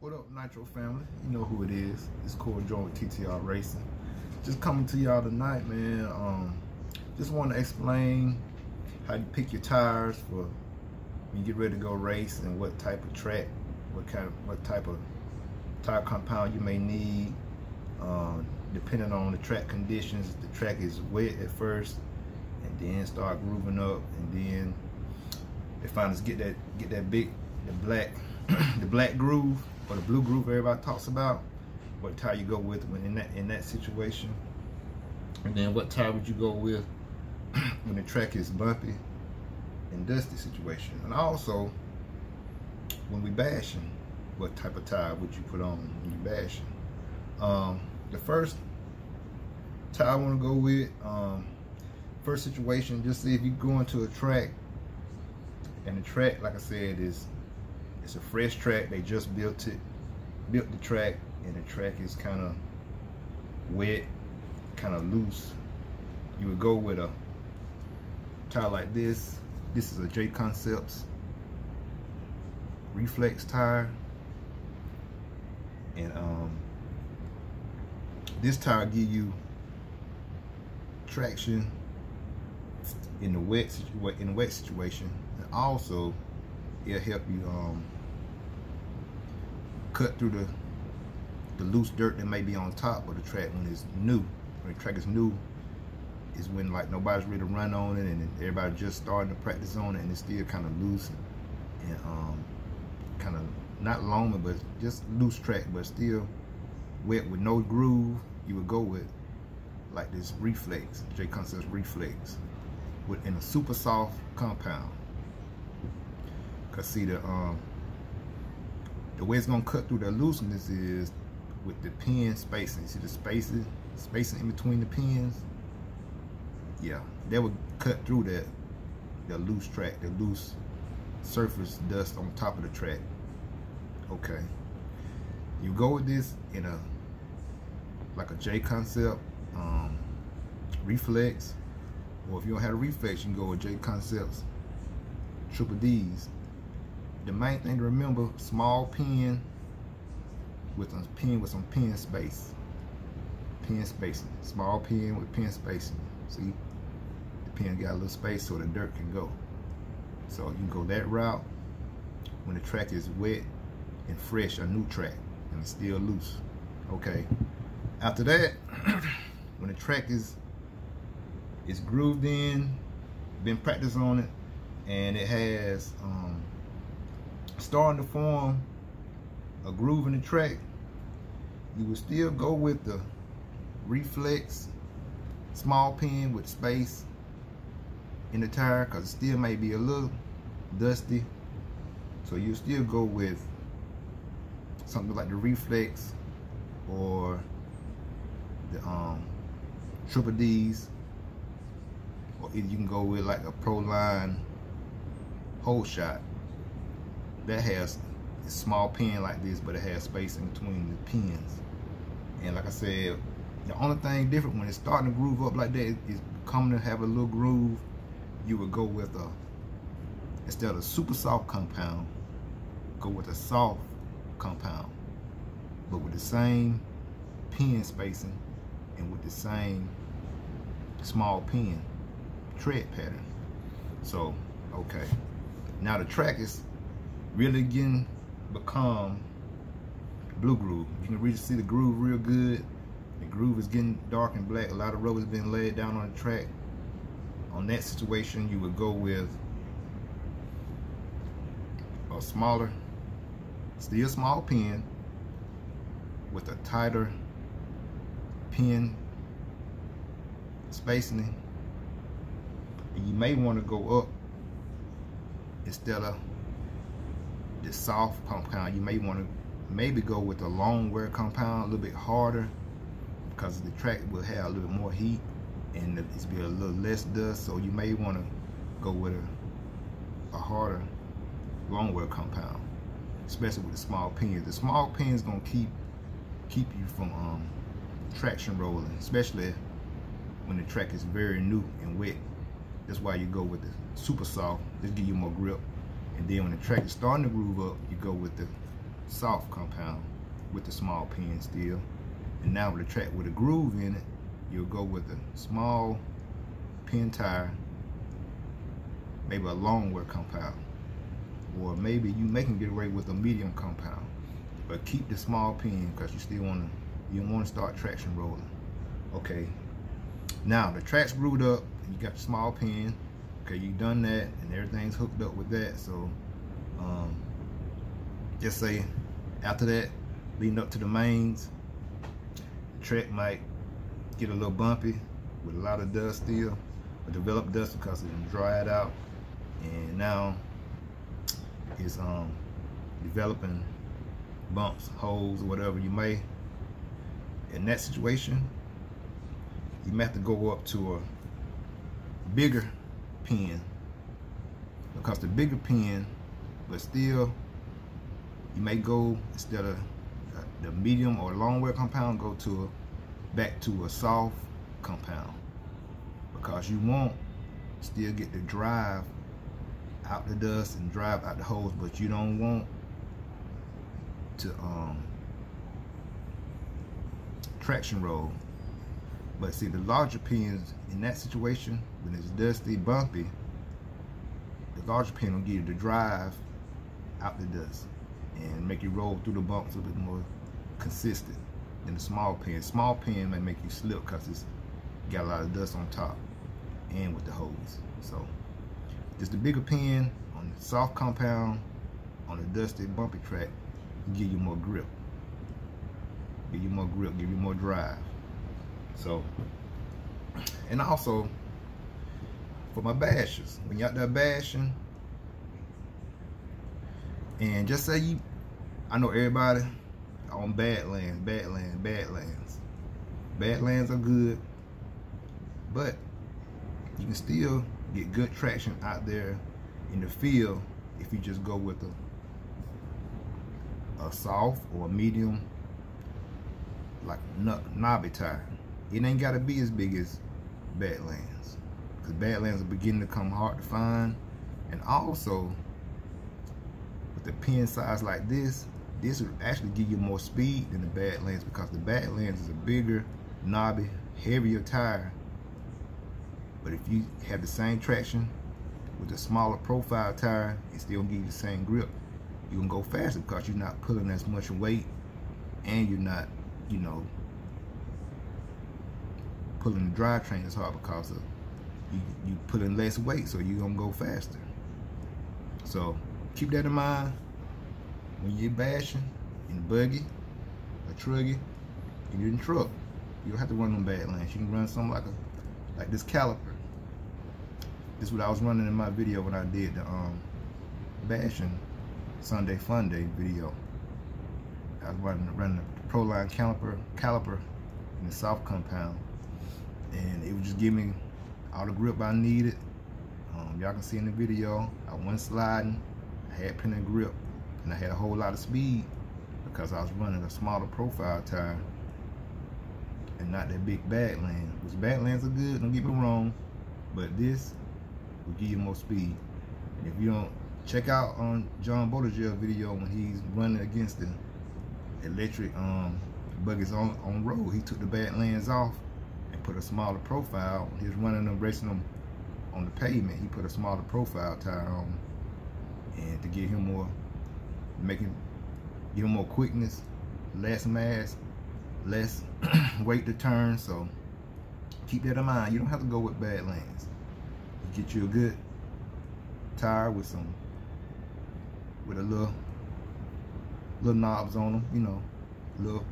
What up, Nitro family? You know who it is. It's Core Joint with TTR Racing. Just coming to y'all tonight, man. Just want to explain how you pick your tires for when you get ready to go race, and what type of track, what type of tire compound you may need, depending on the track conditions. The track is wet at first, and then start grooving up, and then they find us get that big, the black groove, or the blue groove everybody talks about. What tire you go with when in that situation, and then what tire would you go with when the track is bumpy and dusty situation. And also, when we bashing, what type of tire would you put on when you bashing? The first tire I want to go with, first situation, just see if you go into a track, and the track, like I said, it's a fresh track. They just built the track, and the track is kind of wet, kind of loose. You would go with a tire like this. This is a J Concepts reflex tire, and this tire give you traction in the wet situation, and also it'll help you cut through the loose dirt that may be on top of the track when it's new. When the track is new, is when like nobody's ready to run on it, and everybody just starting to practice on it, and it's still kind of loose and kind of not loamy, but just loose track, but still wet with no groove. You would go with like this reflex, J Concepts reflex, in a super soft compound. Cause see, the way it's gonna cut through the looseness is with the pin spacing. See the spacing in between the pins? Yeah, that would cut through the loose track, the loose surface dust on top of the track. Okay, you go with this in like a J Concept reflex, or if you don't have a reflex, you can go with J Concepts triple D's. The main thing to remember: small pin with some pin space, pin spacing. Small pin with pin spacing. See, the pin got a little space so the dirt can go. So you can go that route when the track is wet and fresh, a new track, and it's still loose. Okay. After that, when the track is grooved in, been practiced on it, and it has starting to form a groove in the track, you will still go with the reflex small pin with space in the tire, because it still may be a little dusty. So you still go with something like the reflex or the triple D's, or either you can go with like a Proline hole shot that has a small pin like this, but it has space in between the pins. And like I said, the only thing different when it's starting to groove up like that is coming to have a little groove. You would go with instead of super soft compound, go with a soft compound, but with the same pin spacing and with the same small pin tread pattern. So, okay, now the track is really become blue groove. You can really see the groove real good. The groove is getting dark and black. A lot of rubber's been laid down on the track. On that situation, you would go with a smaller, still small pin with a tighter pin spacing. And you may want to go up instead of the soft compound. You may want to maybe go with a long wear compound, a little bit harder, because the track will have a little bit more heat and it's be a little less dust. So you may want to go with a harder long wear compound, especially with the small pins. The small pins gonna keep you from traction rolling, especially when the track is very new and wet. That's why you go with the super soft. Just give you more grip. And then when the track is starting to groove up, you go with the soft compound with the small pin still. And now with a track with a groove in it, you'll go with a small pin tire, maybe a long wear compound, or maybe you can get away with a medium compound, but keep the small pin because you don't want to start traction rolling. Okay, now the track's screwed up and you got the small pin. Okay, you've done that and everything's hooked up with that. So just say after that, leading up to the mains, the track might get a little bumpy with a lot of dust still, or developed dust because it dried out, and now it's developing bumps, holes, or whatever. You may, in that situation, you may have to go up to a bigger pin, because the bigger pin, but still you may go, instead of the medium or long wear compound, go to back to a soft compound, because you won't still get the drive out the dust and drive out the holes, but you don't want to traction roll. But see, the larger pins in that situation, when it's dusty, bumpy, the larger pin will give you the drive out the dust and make you roll through the bumps a bit more consistent than the small pin. Small pin may make you slip because it's got a lot of dust on top and with the hose. So just the bigger pin on the soft compound on the dusty, bumpy track will give you more grip. Give you more grip, give you more drive. So, and also for my bashers, when you're out there bashing, and just say I know everybody on Badlands. Badlands are good, but you can still get good traction out there in the field if you just go with a soft or a medium, like knobby tire. It ain't gotta be as big as Badlands, because Badlands are beginning to come hard to find. And also with the pin size like this would actually give you more speed than the Badlands, because the Badlands is a bigger, knobby, heavier tire. But if you have the same traction with a smaller profile tire, it still give you the same grip. You can go faster because you're not pulling as much weight, and you're not, you know, pulling the drivetrain as hard because of you putting less weight, so you're gonna go faster. So keep that in mind when you're bashing in a buggy, a truggy, and you're in a truck. You don't have to run them Badlands. You can run something like this caliper. This is what I was running in my video when I did the bashing Sunday Fun Day video. I was running the Proline caliper in the soft compound, and it would just give me all the grip I needed. Y'all can see in the video, I wasn't sliding, I had plenty of grip, and I had a whole lot of speed because I was running a smaller profile tire and not that big Badland. Which Badlands are good, don't get me wrong, but this will give you more speed. And if you don't, check out on John Bodagel's video when he's running against the electric buggies on road. He took the Badlands off and put a smaller profile. He was running them, racing them on the pavement. He put a smaller profile tire on, and to give him more, give him more quickness, less mass, less weight to turn. So keep that in mind. You don't have to go with Badlands. You get you a good tire with a little knobs on them, you know, a little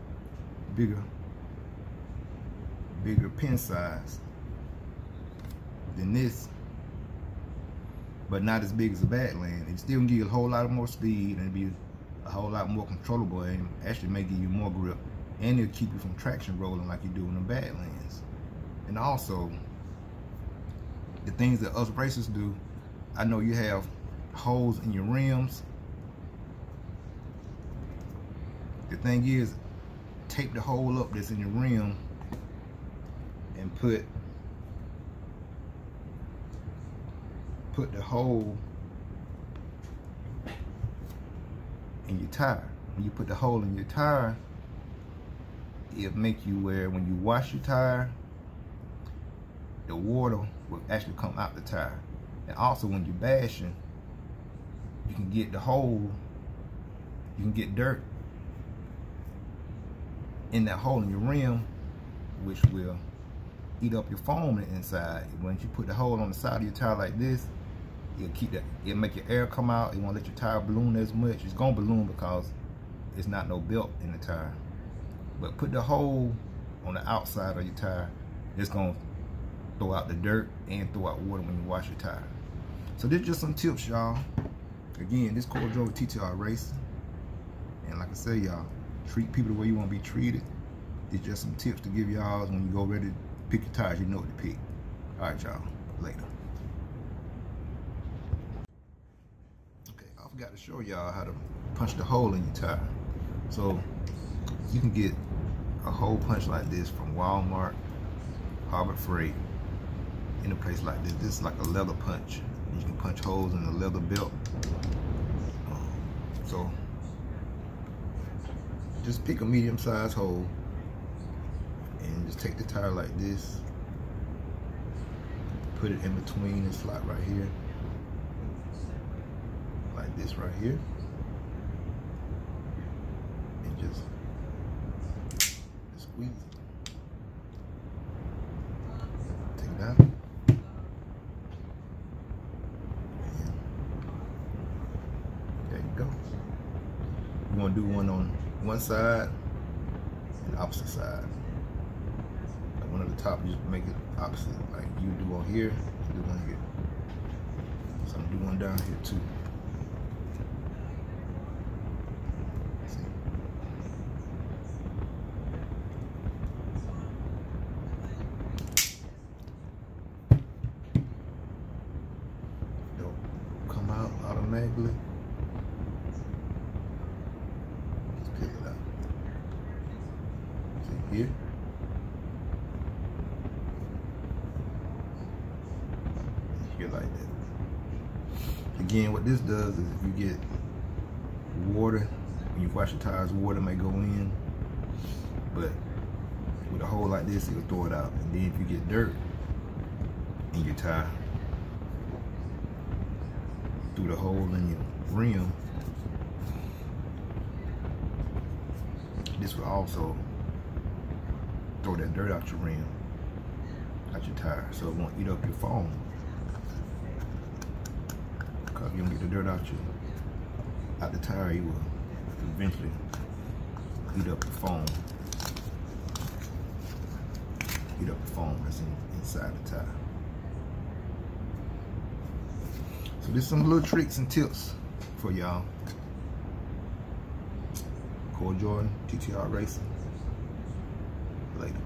bigger pin size than this, but not as big as a Badland. It still can give you a whole lot more speed and be a whole lot more controllable, and actually may give you more grip, and it'll keep you from traction rolling like you do in the Badlands. And also, the things that us racers do, I know you have holes in your rims. The thing is, tape the hole up that's in your rim and put the hole in your tire. when you put the hole in your tire, it'll make you where when you wash your tire, the water will actually come out the tire. And also when you're bashing, you can get the hole, you can get dirt in that hole in your rim, which will eat up your foam on the inside. Once you put the hole on the side of your tire like this, it'll make your air come out. It won't let your tire balloon as much. It's gonna balloon because it's not no belt in the tire. But put the hole on the outside of your tire. It's gonna throw out the dirt and throw out water when you wash your tire. So this is just some tips, y'all. Again, this Core Drove TTR Racing. And like I said, y'all, treat people the way you want to be treated. It's just some tips to give y'all when you go ready to pick your tires, you know what to pick. All right, y'all. Later. Okay, I forgot to show y'all how to punch the hole in your tire. So you can get a hole punch like this from Walmart, Harbor Freight, in a place like this. This is like a leather punch. You can punch holes in the leather belt. So just pick a medium-sized hole and just take the tire like this, put it in between the slot right here, like this right here, and just squeeze it. Take it out. Go. You want to do one on one side and the opposite side. Like one at the top, you just make it opposite. Like you do one here, you do one here. So I'm gonna do one down here too. See? Don't come out automatically. Here. Here like that. Again, what this does is if you get water, when you wash your tires, water may go in, but with a hole like this, it'll throw it out. And then if you get dirt in your tire, through the hole in your rim, this will also throw that dirt out your rim, out your tire, so it won't eat up your foam. Because if you don't get the dirt out the tire, it will eventually eat up the foam. Eat up the foam that's inside the tire. So there's some little tricks and tips for y'all. Core Jordan, TTR Racing. Later.